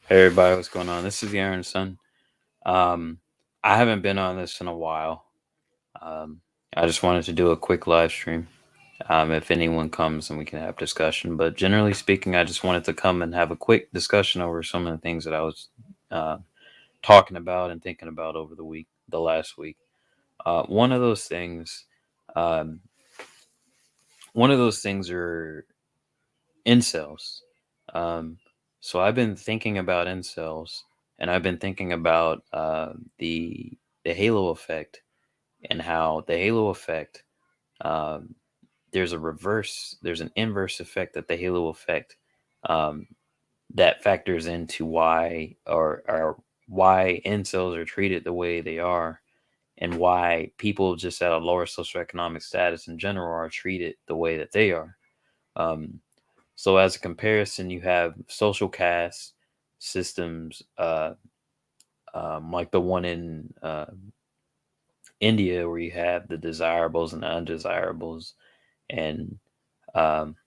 Hey everybody, what's going on? This is Aaron's son. Um, I haven't been on this in a while. Um, I just wanted to do a quick live stream. If anyone comes and we can have discussion. But generally speaking, I just wanted to come and have a quick discussion over some of the things that I was uh, talking about and thinking about over the last week. One of those things, um, one of those things are incels. Um, so I've been thinking about incels, and I've been thinking about the halo effect and how the halo effect um, there's an inverse effect that the halo effect um, that factors into why why incels are treated the way they are, and why people just at a lower socioeconomic status in general are treated the way that they are. Um, so as a comparison, you have social caste systems, like the one in India, where you have the desirables and the undesirables, and um,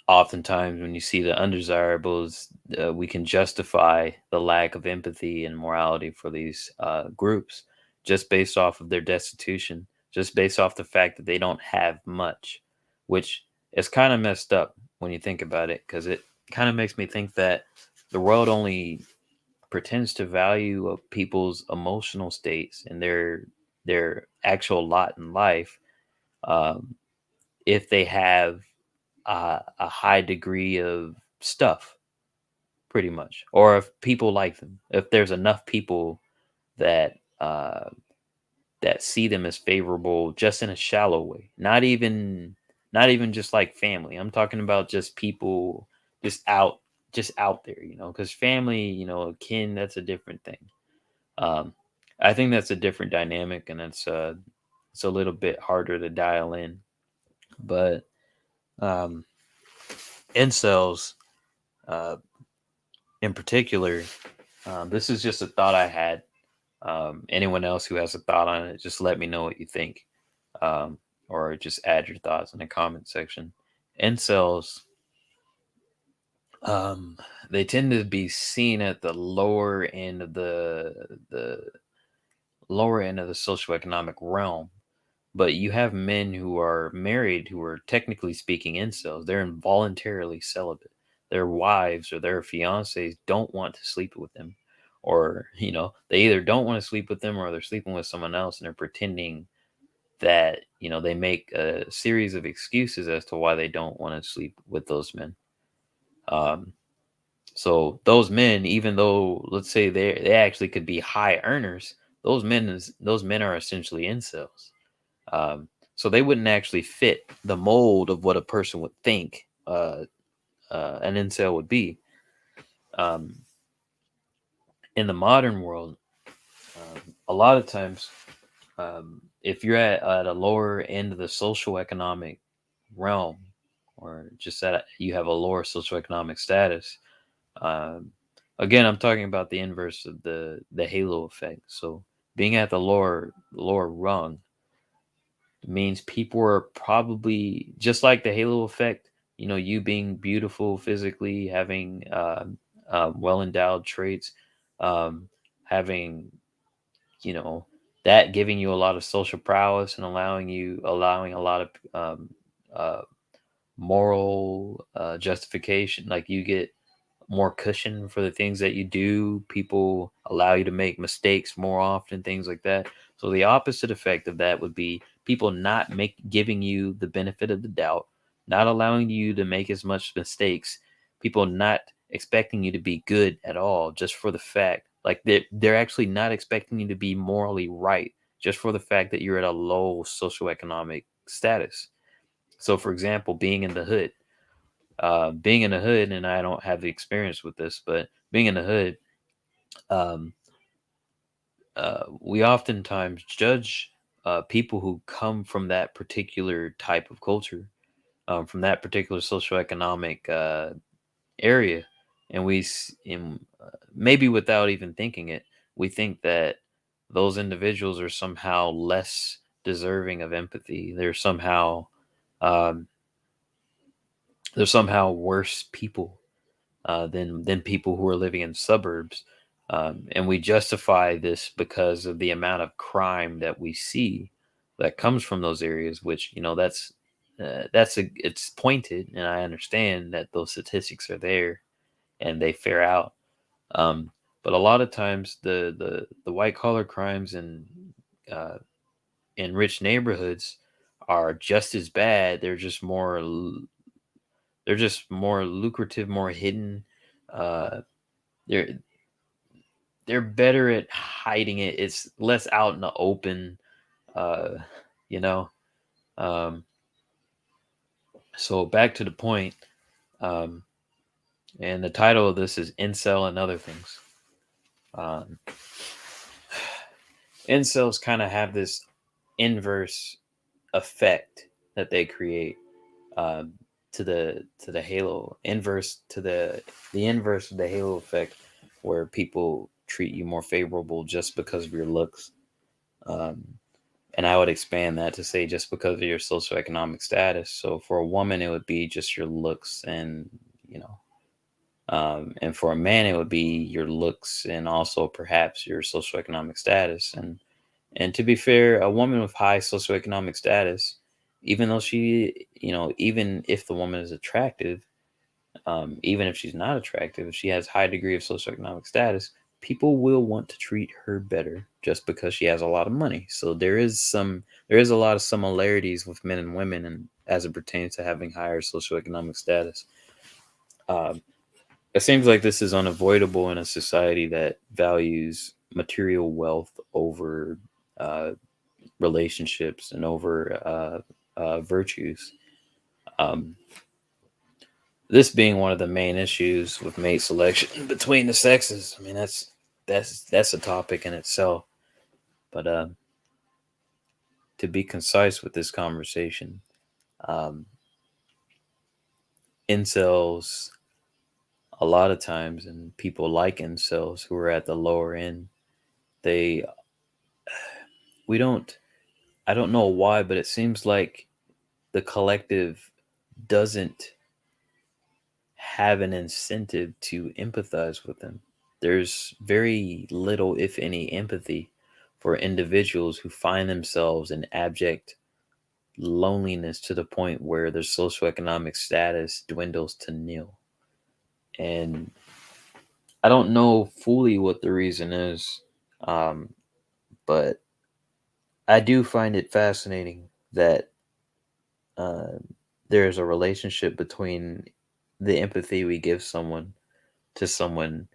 oftentimes when you see the undesirables, we can justify the lack of empathy and morality for these groups just based off of their destitution, just based off the fact that they don't have much, which is kind of messed up when you think about it, because it kind of makes me think that the world only pretends to value people's emotional states and their actual lot in life, um, if they have a high degree of stuff, pretty much, or if people like them, if there's enough people that that see them as favorable, just in a shallow way, not even just like family. I'm talking about just people just out just out there, because family, kin, that's a different thing. um I think that's a different dynamic, and it's a little bit harder to dial in. But um incels, uh in particular, this is just a thought I had. Anyone else who has a thought on it, just let me know what you think, um, or just add your thoughts in the comment section. Incels, um, they tend to be seen at the lower end of the lower end of the socioeconomic realm. But you have men who are married who are technically speaking incels. They're involuntarily celibate. Their wives or their fiancés don't want to sleep with them. Or, they either don't want to sleep with them or they're sleeping with someone else, and they're pretending that, they make a series of excuses as to why they don't want to sleep with those men. Um, so those men, even though let's say they actually could be high earners, those men are essentially incels. So they wouldn't actually fit the mold of what a person would think an incel would be. Um, in the modern world, a lot of times, if you're at a lower end of the social economic realm, or just that you have a lower socioeconomic status, um, again, I'm talking about the inverse of the halo effect. So being at the lower rung means people are probably just like the halo effect. You being beautiful physically, having well endowed traits, um, having, you know that giving you a lot of social prowess and allowing a lot of uh, moral justification. Like, you get more cushion for the things that you do. People allow you to make mistakes more often, things like that. So the opposite effect of that would be people not make giving you the benefit of the doubt, not allowing you to make as much mistakes, people not expecting you to be good at all, just for the fact, like, they're actually not expecting you to be morally right, just for the fact that you're at a low socioeconomic status. So for example, being in the hood, and I don't have the experience with this, but being in the hood, um, we oftentimes judge people who come from that particular type of culture, from that particular socioeconomic area, and maybe without even thinking it, we think that those individuals are somehow less deserving of empathy. Um, they're somehow worse people. than people who are living in suburbs. And we justify this because of the amount of crime that we see that comes from those areas, which, it's pointed, and I understand that those statistics are there and they fare out. Um, but a lot of times the white collar crimes uh, in rich neighborhoods are just as bad. They're just more lucrative, more hidden. Uh, they're they're better at hiding it. It's less out in the open. Uh, you know. Um, so back to the point. Um, and the title of this is "Incel and Other Things." Um, incels kind of have this inverse effect that they create, um, to the halo inverse to the inverse of the halo effect, where people treat you more favorable just because of your looks. um, and I would expand that to say just because of your socioeconomic status. So for a woman it would be just your looks, and you know and for a man it would be your looks and also perhaps your socioeconomic status. And to be fair, a woman with high socioeconomic status, even though even if the woman is attractive, even if she's not attractive, if she has high degree of socioeconomic status, people will want to treat her better just because she has a lot of money. So there is a lot of similarities with men and women, and as it pertains to having higher socioeconomic status. Um, it seems like this is unavoidable in a society that values material wealth over uh, relationships and over virtues. Um, this being one of the main issues with mate selection between the sexes. I mean, that's a topic in itself. But to be concise with this conversation, um, incels a lot of times, and people like incels who are at the lower end, they we don't. I don't know why, but it seems like the collective doesn't have an incentive to empathize with them. There's very little, if any, empathy for individuals who find themselves in abject loneliness to the point where their socioeconomic status dwindles to nil. And I don't know fully what the reason is, um, but I do find it fascinating that uh, there's a relationship between the empathy we give someone to someone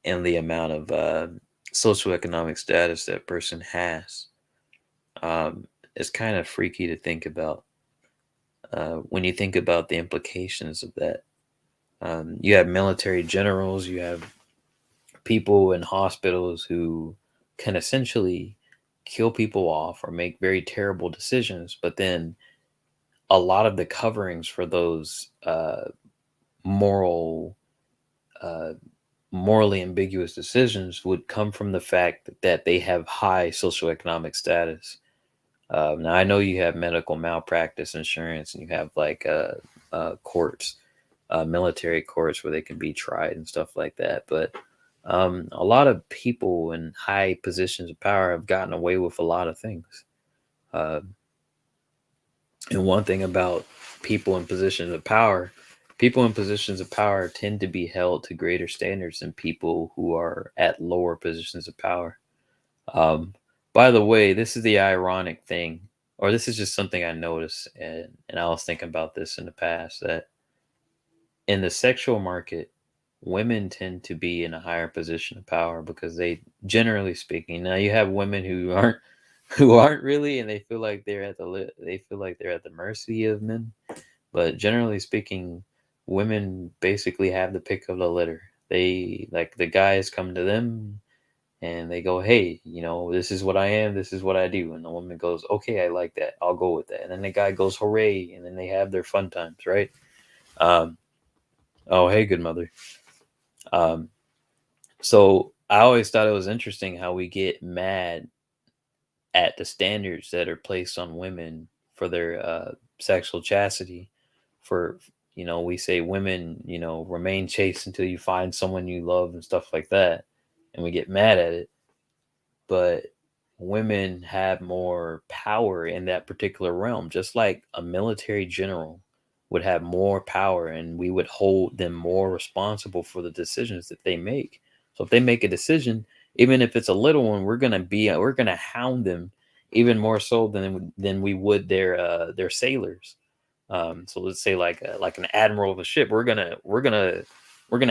and the amount of socioeconomic status that person has. It's kind of freaky to think about when you think about the implications of that. You have military generals, you have people in hospitals who can essentially kill people off or make very terrible decisions, but then a lot of the coverings for those moral uh, morally ambiguous decisions would come from the fact that they have high socioeconomic status. Now, I know you have medical malpractice insurance, and you have like courts, military courts where they can be tried and stuff like that. But a lot of people in high positions of power have gotten away with a lot of things. Uh, and one thing about people in positions of power, people in positions of power tend to be held to greater standards than people who are at lower positions of power. Um, by the way, this is the ironic thing, or this is just something I noticed, and I was thinking about this in the past, that in the sexual market, women tend to be in a higher position of power because they, generally speaking, now you have women who aren't who aren't really, and they feel like they feel like they're at the mercy of men. But generally speaking, women basically have the pick of the litter. They, like, the guys come to them and they go, "Hey, this is what I am, this is what I do," and the woman goes, "Okay, I like that. I'll go with that." And then the guy goes, "Hooray!" And then they have their fun times, right? Um, oh, hey, good mother. Um, so I always thought it was interesting how we get mad at the standards that are placed on women for their sexual chastity, for we say women, remain chaste until you find someone you love and stuff like that, and we get mad at it. But women have more power in that particular realm, just like a military general would have more power, and we would hold them more responsible for the decisions that they make. So if they make a decision, even if it's a little one, we're gonna hound them even more so than we would their sailors. So let's say like an admiral of a ship, we're gonna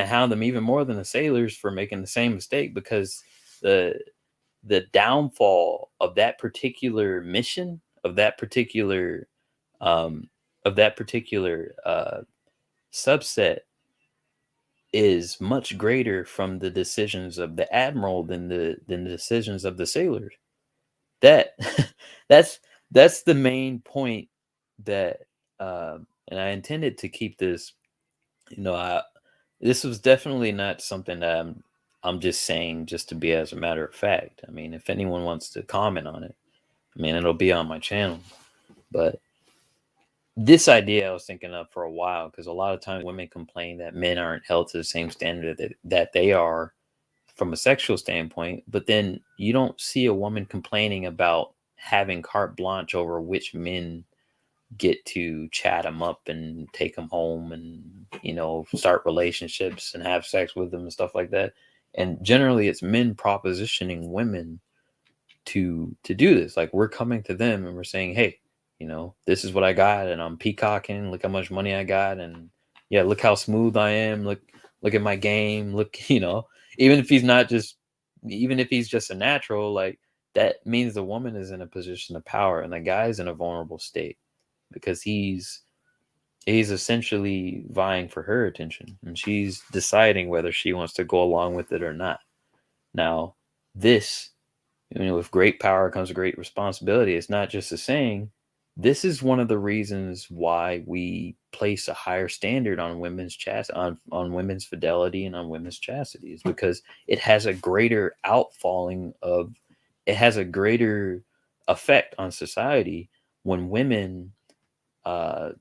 hound them even more than the sailors for making the same mistake, because the the downfall of that particular mission, um of that particular subset, is much greater from the decisions of the admiral than the decisions of the sailors. That that's that's the main point. That And I intended to keep this, I this was definitely not something that I'm just saying just to be as a matter of fact. I mean, if anyone wants to comment on it, I mean, it'll be on my channel. But this idea I was thinking of for a while, because a lot of times women complain that men aren't held to the same standard that they are from a sexual standpoint. But then you don't see a woman complaining about having carte blanche over which men get to chat them up and take them home, and start relationships and have sex with them and stuff like that. And generally it's men propositioning women to do this. Like, we're coming to them and we're saying, hey, this is what I got, and I'm peacocking, look how much money I got, and yeah, look how smooth I am, look at my game, look. Even if he's not just even if he's just a natural, like, that means the woman is in a position of power and the guy's in a vulnerable state, because he's essentially vying for her attention, and she's deciding whether she wants to go along with it or not. Now, this, with great power comes great responsibility. It's not just a saying. This is one of the reasons why we place a higher standard on on women's fidelity and on women's chastity, is because it has a greater outfalling of it has a greater effect on society when women uh,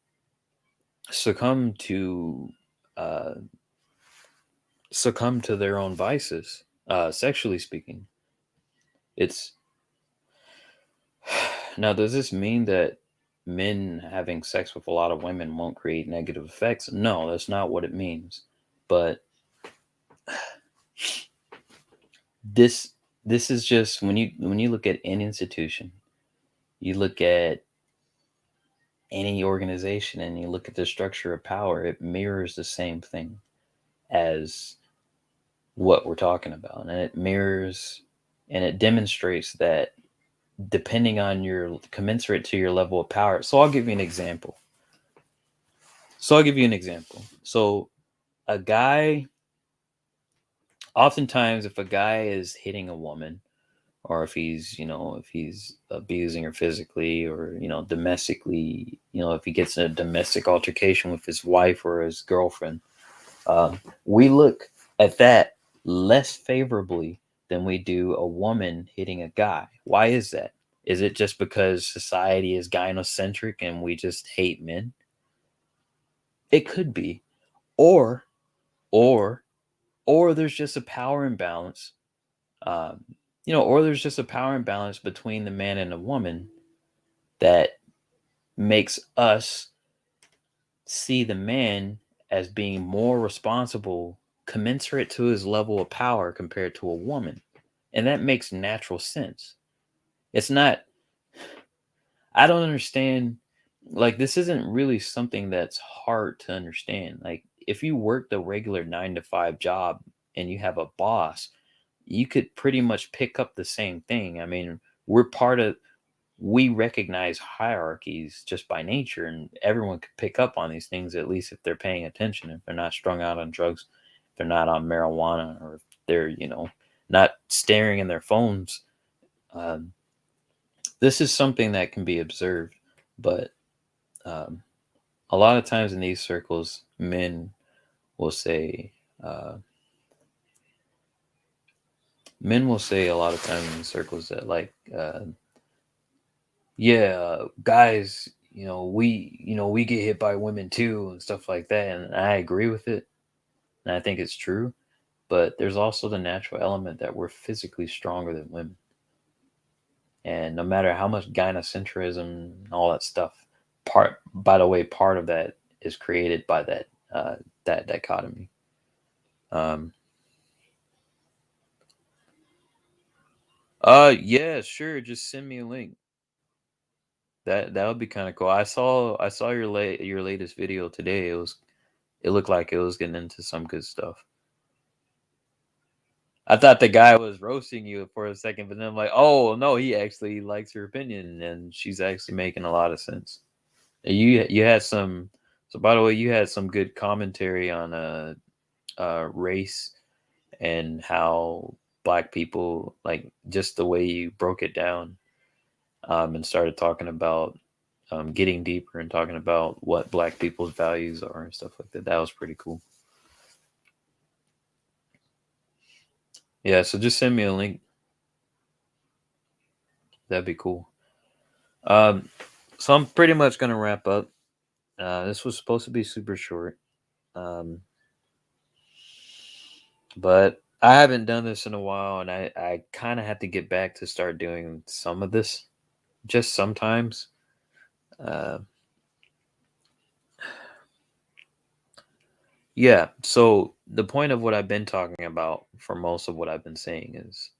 succumb to uh, succumb to their own vices, sexually speaking. It's Now, does this mean that men having sex with a lot of women won't create negative effects? No, that's not what it means. But this this is just, when you look at any institution, you look at any organization, and you look at the structure of power, it mirrors the same thing as what we're talking about. And it mirrors and it demonstrates that, depending on your commensurate to your level of power. So I'll give you an example. So a guy, oftentimes, if a guy is hitting a woman, or if he's abusing her physically, or domestically, if he gets in a domestic altercation with his wife or his girlfriend, we look at that less favorably than we do a woman hitting a guy. Why is that? Is it just because society is gynocentric and we just hate men? It could be. Or, or, or there's just a power imbalance. Um, or there's just a power imbalance between the man and the woman that makes us see the man as being more responsible, commensurate to his level of power, compared to a woman. And that makes natural sense. It's not, I don't understand. Like, this isn't really something that's hard to understand. Like, if you work the regular 9 to 5 job and you have a boss, you could pretty much pick up the same thing. I mean, we're part of, we recognize hierarchies just by nature, and everyone could pick up on these things, at least if they're paying attention, if they're not strung out on drugs, if they're not on marijuana, or if they're, not staring in their phones. Um, this is something that can be observed, but um, a lot of times in these circles, men will say, uh, a lot of times in these circles that, like, yeah, guys, we get hit by women too and stuff like that, and I agree with it, and I think it's true. But there's also the natural element that we're physically stronger than women, and no matter how much gynocentrism and all that stuff, by the way, part of that is created by that dichotomy. Um, yeah, sure. Just send me a link. That would be kind of cool. I saw your latest video today. It looked like it was getting into some good stuff. I thought the guy was roasting you for a second, but then I'm like, oh no, he actually likes your opinion, and she's actually making a lot of sense. You had some. So by the way, you had some good commentary on race and how black people, like, just the way you broke it down, and started talking about, getting deeper and talking about what black people's values are and stuff like that. That was pretty cool. Yeah, so just send me a link. That'd be cool. Um, so I'm pretty much gonna wrap up. This was supposed to be super short, um, but I haven't done this in a while, and I kind of had to get back to start doing some of this, just sometimes. Uh, yeah. So the point of what I've been talking about for most of what I've been saying is,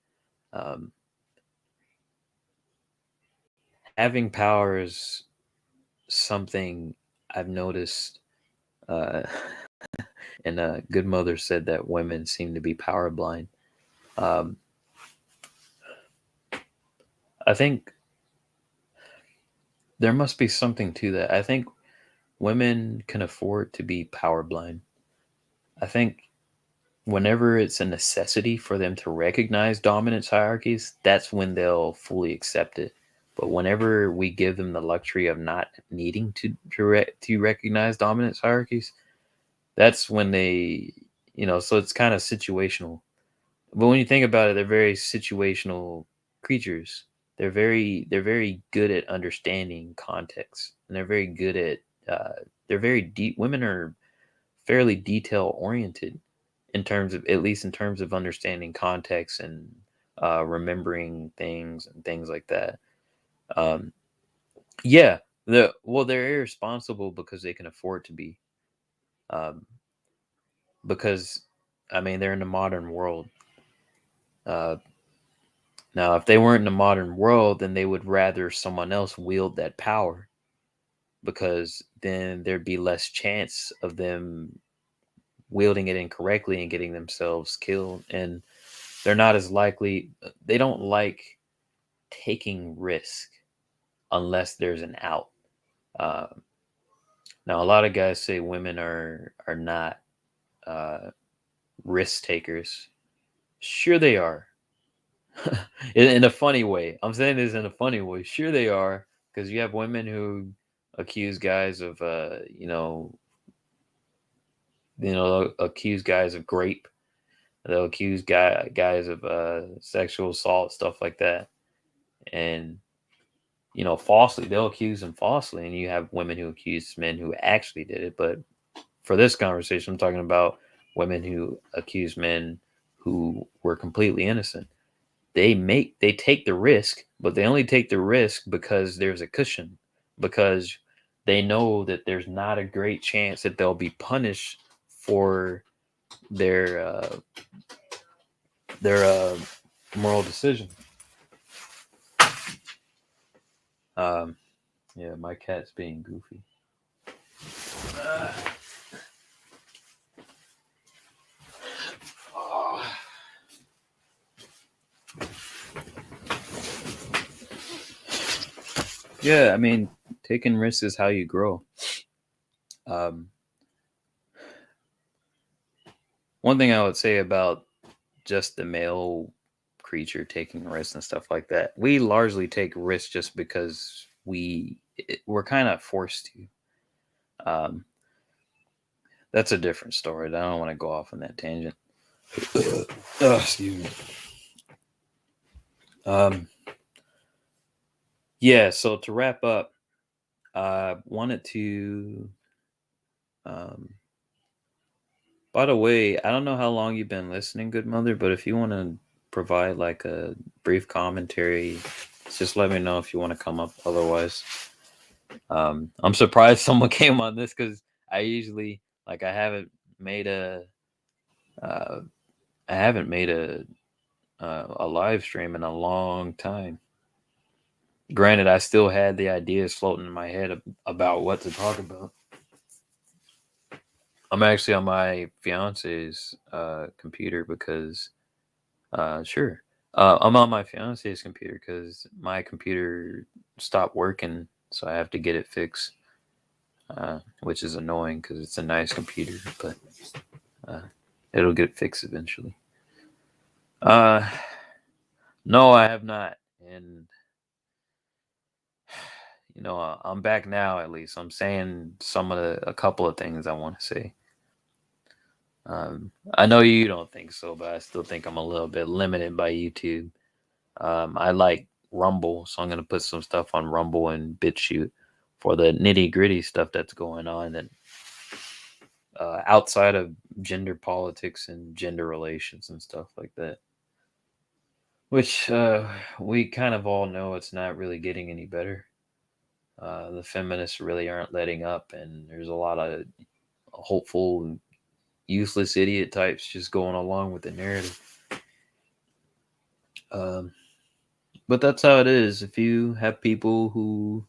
um, having power is something I've noticed. Uh, and Good Mother said that women seem to be power blind. Um, I think there must be something to that. I think women can afford to be power blind. I think whenever it's a necessity for them to recognize dominance hierarchies, that's when they'll fully accept it. But whenever we give them the luxury of not needing to recognize dominance hierarchies, that's when they, so it's kind of situational. But when you think about it, they're very situational creatures. They're very good at understanding context, and they're very deep. Women are fairly detail oriented in terms of, at least in terms of understanding context and remembering things and things like that. Um, yeah, they're irresponsible because they can afford to be. Um, because I mean, they're in the modern world. Uh, Now, if they weren't in the modern world, then they would rather someone else wield that power, because then there'd be less chance of them wielding it incorrectly and getting themselves killed. And they're not as likely, they don't like taking risk unless there's an out. Uh, Now, a lot of guys say women are not uh, risk takers. Sure, they are. In a funny way. I'm saying this in a funny way. Sure, they are, because you have women who accuse guys of, accuse guys of grape. They'll accuse guys of sexual assault, stuff like that, and falsely. They'll accuse them falsely, and you have women who accuse men who actually did it. But for this conversation, I'm talking about women who accuse men who were completely innocent. They take the risk, but they only take the risk because there's a cushion, because they know that there's not a great chance that they'll be punished for their uh, their moral decision. Um, yeah, my cat's being goofy. Uh, oh. Yeah, I mean, taking risks is how you grow. Um, One thing I would say about just the male creature taking risks and stuff like that, we largely take risks just because we're kind of forced to. Um, that's a different story. I don't want to go off on that tangent. Oh, excuse me. Um, yeah. So to wrap up, I wanted to. Um, by the way, I don't know how long you've been listening, good mother, but if you want to provide like a brief commentary, just let me know if you want to come up. Otherwise, I'm surprised someone came on this because I usually like made a uh, I haven't made a live stream in a long time. Granted, I still had the ideas floating in my head about what to talk about. I'm actually on my fiance's computer because, sure, I'm on my fiance's computer because my computer stopped working, so I have to get it fixed, which is annoying because it's a nice computer, but uh, it'll get fixed eventually. Uh, no, I have not, and I'm back now. At least I'm saying a couple of things I want to say. I know you don't think so, but I still think I'm a little bit limited by YouTube. I like Rumble, so I'm gonna put some stuff on Rumble and BitChute for the nitty gritty stuff that's going on and outside of gender politics and gender relations and stuff like that. Which we kind of all know it's not really getting any better. The feminists really aren't letting up, and there's a lot of hopeful, useless idiot types just going along with the narrative. Um, but that's how it is. If you have people who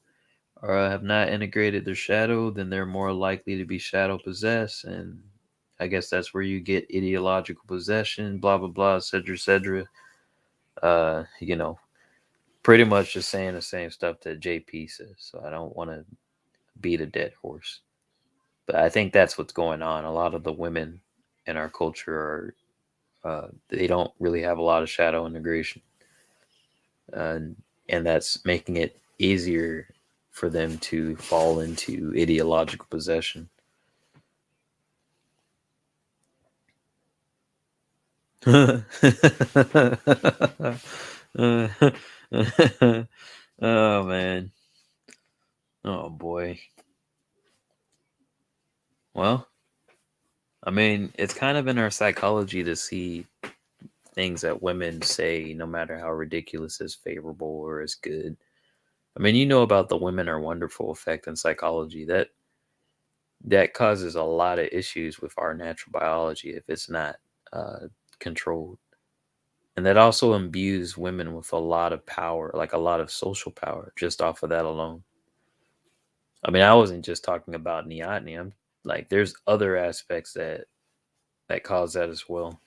have not integrated their shadow, then they're more likely to be shadow possessed, and I guess that's where you get ideological possession, blah blah blah, etc. etc. Uh, you know, pretty much just saying the same stuff that JP says. So I don't want to beat a dead horse, but I think that's what's going on. A lot of the women in our culture are they don't really have a lot of shadow integration, and that's making it easier for them to fall into ideological possession. Oh man. Oh boy. Well, I mean, it's kind of in our psychology to see things that women say, no matter how ridiculous, as favorable or as good. I mean, you know about the women are wonderful effect in psychology. That causes a lot of issues with our natural biology if it's not controlled. And that also imbues women with a lot of power, like a lot of social power, just off of that alone. I mean, I wasn't just talking about neoteny. I'm like, there's other aspects that cause that as well.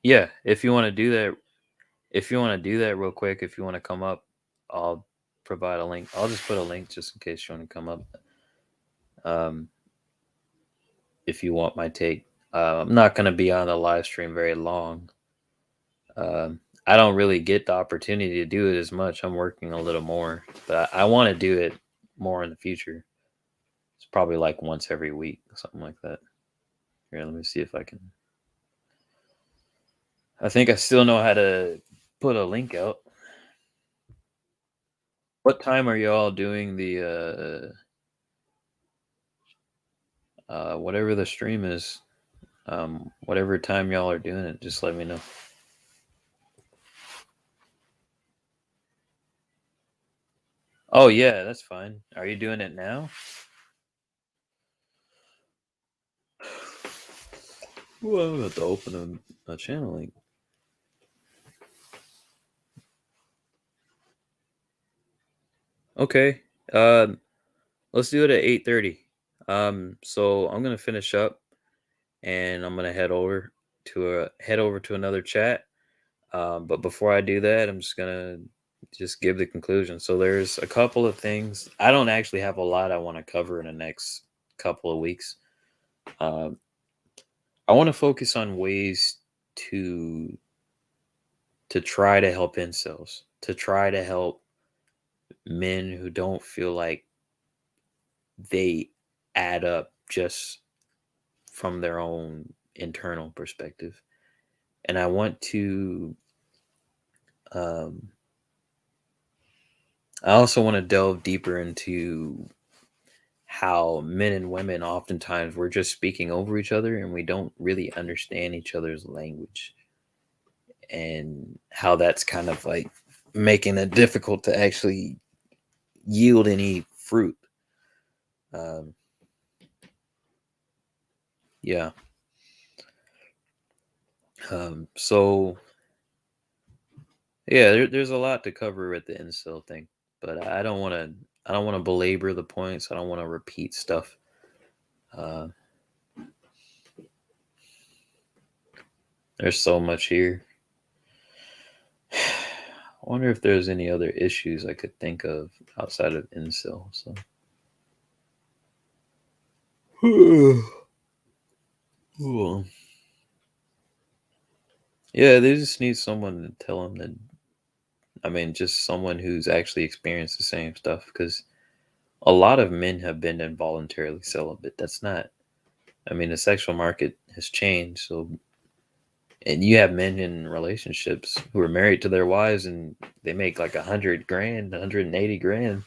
Yeah, if you want to do that real quick, if you want to come up, I'll provide a link. I'll just put a link just in case you want to come up. Um, if you want my take, I'm not going to be on the live stream very long. I don't really get the opportunity to do it as much. I'm working a little more, but I want to do it more in the future. It's probably like once every week, something like that. Here, let me see if I can. I think I still know how to put a link out. What time are y'all doing the whatever the stream is? Whatever time y'all are doing it, just let me know. Oh yeah, that's fine. Are you doing it now? Well, I'm about to open a channel link. Okay. Let's do it at 8:30. So I'm gonna finish up and I'm gonna head over to another chat. But before I do that, I'm just gonna just give the conclusion. So there's a couple of things. I don't actually have a lot I want to cover in the next couple of weeks. Um, I want to focus on ways to to try to help incels, to try to help men who don't feel like they add up just from their own internal perspective. and I want to. Um, I also want to delve deeper into how men and women oftentimes we're just speaking over each other and we don't really understand each other's language, and how that's kind of like making it difficult to actually yield any fruit. Um, yeah. So yeah, there's a lot to cover with the incel thing, but I don't want to. I don't want to belabor the points. I don't want to repeat stuff. Uh, there's so much here. I wonder if there's any other issues I could think of outside of incel. So Cool. Yeah, they just need someone to tell them that. I mean, just someone who's actually experienced the same stuff. Because a lot of men have been involuntarily celibate. That's not. I mean, the sexual market has changed. So, and you have men in relationships who are married to their wives, and they make like 100 grand, 180 grand.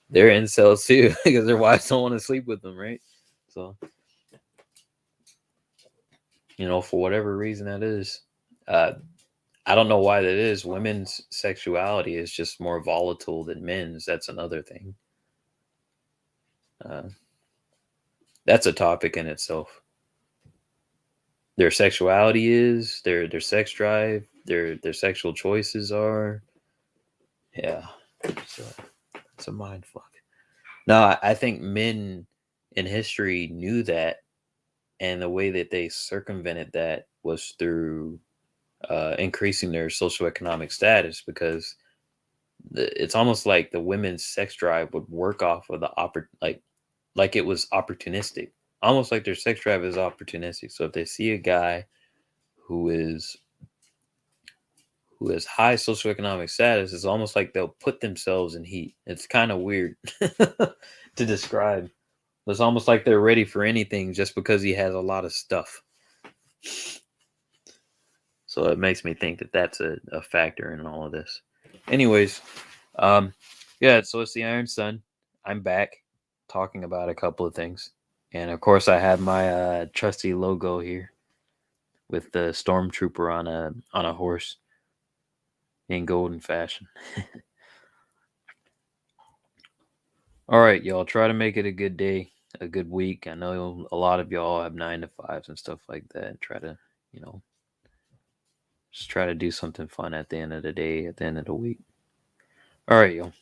They're incels too because their wives don't want to sleep with them, right? So, for whatever reason that is. Uh, I don't know why that is. Women's sexuality is just more volatile than men's. That's another thing. Uh, that's a topic in itself. Their sexuality is their sex drive, their sexual choices are. Yeah, it's it's a mind fuck. No, I think men in history knew that, and the way that they circumvented that was through increasing their socioeconomic status, because it's almost like the women's sex drive would work off of the like it was opportunistic, almost like their sex drive is opportunistic. So if they see a guy who is who has high socioeconomic status, it's almost like they'll put themselves in heat. It's kind of weird to describe. It's almost like they're ready for anything just because he has a lot of stuff. So it makes me think that that's a factor in all of this. Anyways, um, yeah, so it's the Iron Sun. I'm back talking about a couple of things. And of course, I have my trusty logo here with the stormtrooper on a horse in golden fashion. All right, y'all, try to make it a good day, a good week. I know a lot of y'all have 9 to 5s and stuff like that. Try to, you know, just try to do something fun at the end of the day, at the end of the week. All right, y'all.